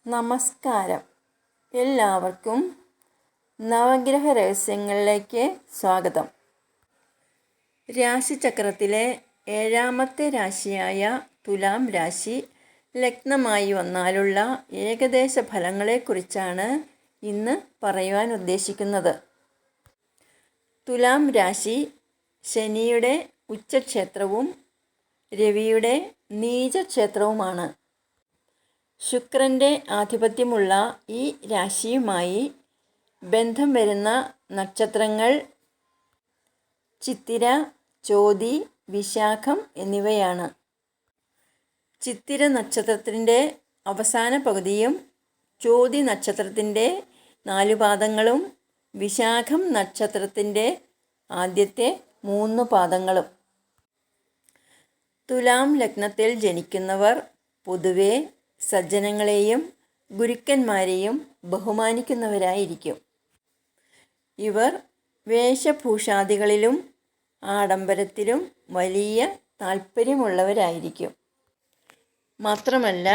നമസ്കാരം. എല്ലാവർക്കും നവഗ്രഹ രഹസ്യങ്ങളിലേക്ക് സ്വാഗതം. രാശിചക്രത്തിലെ 7ാമത്തെ രാശിയായ തുലാം രാശി ലഗ്നമായി വന്നാലുള്ള ഏകദേശ ഫലങ്ങളെക്കുറിച്ചാണ് ഇന്ന് പറയുവാൻ ഉദ്ദേശിക്കുന്നത്. തുലാം രാശി ശനിയുടെ ഉച്ചക്ഷേത്രവും രവിയുടെ നീചക്ഷേത്രവുമാണ്. ശുക്രൻ്റെ ആധിപത്യമുള്ള ഈ രാശിയുമായി ബന്ധം വരുന്ന നക്ഷത്രങ്ങൾ ചിത്തിര, ചോതി, വിശാഖം എന്നിവയാണ്. ചിത്തിര നക്ഷത്രത്തിൻ്റെ അവസാന പകുതിയും ചോതി നക്ഷത്രത്തിൻ്റെ 4 പാദങ്ങളും വിശാഖം നക്ഷത്രത്തിൻ്റെ ആദ്യത്തെ 3 പാദങ്ങളും. തുലാം ലഗ്നത്തിൽ ജനിക്കുന്നവർ പൊതുവെ സജ്ജനങ്ങളെയും ഗുരുക്കന്മാരെയും ബഹുമാനിക്കുന്നവരായിരിക്കും. ഇവർ വേഷഭൂഷാദികളിലും ആഡംബരത്തിലും വലിയ താൽപ്പര്യമുള്ളവരായിരിക്കും. മാത്രമല്ല,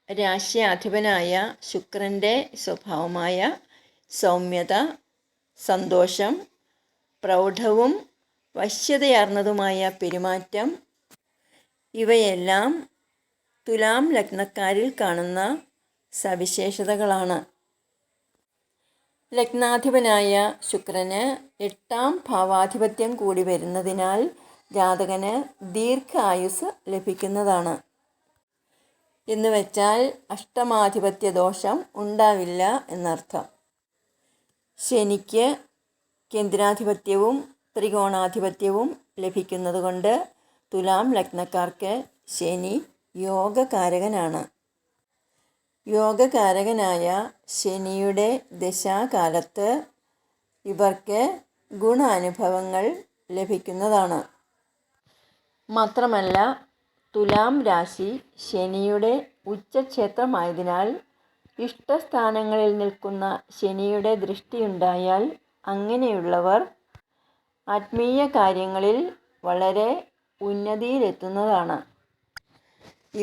രാശ്യാധിപനായ ശുക്രൻ്റെ സ്വഭാവമായ സൗമ്യത, സന്തോഷം, പ്രൗഢവും വശ്യതയാർന്നതുമായ പെരുമാറ്റം ഇവയെല്ലാം തുലാം ലഗ്നക്കാരിൽ കാണുന്ന സവിശേഷതകളാണ്. ലഗ്നാധിപനായ ശുക്രന് 8ാം ഭാവാധിപത്യം കൂടി വരുന്നതിനാൽ ജാതകന് ദീർഘായുസ് ലഭിക്കുന്നതാണ്. എന്നുവെച്ചാൽ അഷ്ടമാധിപത്യ ദോഷം ഉണ്ടാവില്ല എന്നർത്ഥം. ശനിക്ക് കേന്ദ്രാധിപത്യവും ത്രികോണാധിപത്യവും ലഭിക്കുന്നതുകൊണ്ട് തുലാം ലഗ്നക്കാർക്ക് ശനി യോഗകാരകനാണ്. യോഗകാരകനായ ശനിയുടെ ദശാകാലത്ത് ഇവർക്ക് ഗുണാനുഭവങ്ങൾ ലഭിക്കുന്നതാണ്. മാത്രമല്ല, തുലാം രാശി ശനിയുടെ ഉച്ചക്ഷേത്രമായതിനാൽ ഇഷ്ടസ്ഥാനങ്ങളിൽ നിൽക്കുന്ന ശനിയുടെ ദൃഷ്ടിയുണ്ടായാൽ അങ്ങനെയുള്ളവർ ആത്മീയ കാര്യങ്ങളിൽ വളരെ ഉന്നതിയിലെത്തുന്നതാണ്.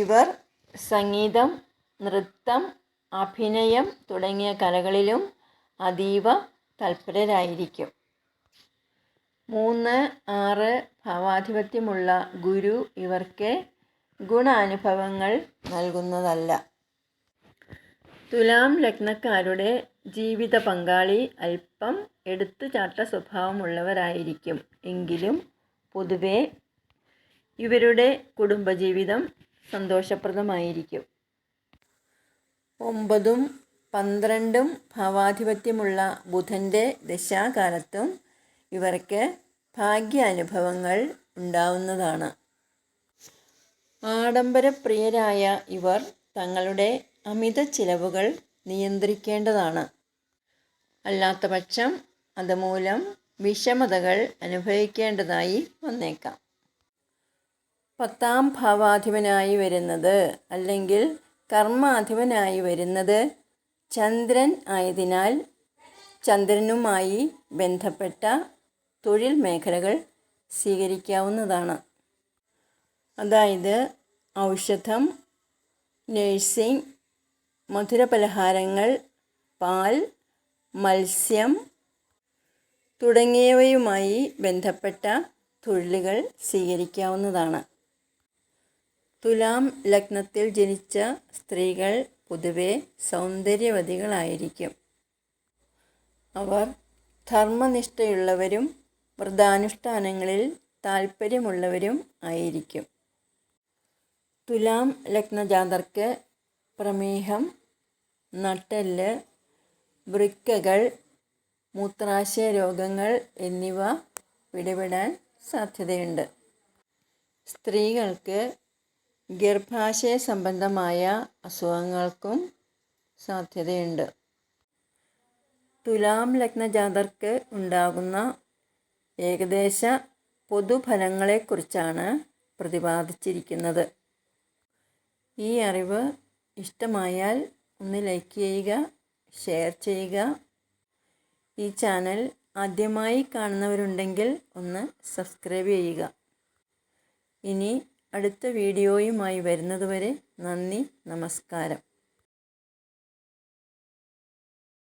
ഇവർ സംഗീതം, നൃത്തം, അഭിനയം തുടങ്ങിയ കലകളിലും അതീവ തൽപരരായിരിക്കും. 3, 6 ഭാവാധിപത്യമുള്ള ഗുരു ഇവർക്ക് ഗുണാനുഭവങ്ങൾ നൽകുന്നതല്ല. തുലാം ലഗ്നക്കാരുടെ ജീവിത പങ്കാളി അല്പം എടുത്തുചാട്ട സ്വഭാവമുള്ളവരായിരിക്കും. എങ്കിലും പൊതുവെ ഇവരുടെ കുടുംബജീവിതം സന്തോഷപ്രദമായിരിക്കും. 9, 12 ഭാവാധിപത്യമുള്ള ബുധൻ്റെ ദശാകാലത്തും ഇവർക്ക് ഭാഗ്യാനുഭവങ്ങൾ ഉണ്ടാവുന്നതാണ്. ആഡംബരപ്രിയരായ ഇവർ തങ്ങളുടെ അമിത ചിലവുകൾ നിയന്ത്രിക്കേണ്ടതാണ്. അല്ലാത്തപക്ഷം അതുമൂലം വിഷമതകൾ അനുഭവിക്കേണ്ടതായി വന്നേക്കാം. 10ാം ഭാവാധിപനായി വരുന്നത് അല്ലെങ്കിൽ കർമാധിപനായി വരുന്നത് ചന്ദ്രൻ ആയതിനാൽ ചന്ദ്രനുമായി ബന്ധപ്പെട്ട തൊഴിൽ മേഖലകൾ സ്വീകരിക്കാവുന്നതാണ്. അതായത് ഔഷധം, നഴ്സിംഗ്, മധുരപലഹാരങ്ങൾ, പാൽ, മത്സ്യം തുടങ്ങിയവയുമായി ബന്ധപ്പെട്ട തൊഴിലുകൾ സ്വീകരിക്കാവുന്നതാണ്. തുലാം ലഗ്നത്തിൽ ജനിച്ച സ്ത്രീകൾ പൊതുവെ സൗന്ദര്യവതികളായിരിക്കും. അവർ ധർമ്മനിഷ്ഠയുള്ളവരും വ്രതാനുഷ്ഠാനങ്ങളിൽ താൽപ്പര്യമുള്ളവരും ആയിരിക്കും. തുലാം ലഗ്നജാതർക്ക് പ്രമേഹം, നട്ടെല്ല്, വൃക്കകൾ, മൂത്രാശയ രോഗങ്ങൾ എന്നിവ പിടിപെടാൻ സാധ്യതയുണ്ട്. സ്ത്രീകൾക്ക് ഗർഭാശയ സംബന്ധമായ അസുഖങ്ങൾക്കും സാധ്യതയുണ്ട്. തുലാം ലഗ്നജാതർക്ക് ഉണ്ടാകുന്ന ഏകദേശ പൊതുഫലങ്ങളെക്കുറിച്ചാണ് പ്രതിപാദിച്ചിരിക്കുന്നത്. ഈ അറിവ് ഇഷ്ടമായാൽ ഒന്ന് ലൈക്ക് ചെയ്യുക, ഷെയർ ചെയ്യുക. ഈ ചാനൽ ആദ്യമായി കാണുന്നവരുണ്ടെങ്കിൽ ഒന്ന് സബ്സ്ക്രൈബ് ചെയ്യുക. ഇനി അടുത്ത വീഡിയോയുമായി വരുന്നതുവരെ നന്ദി, നമസ്കാരം.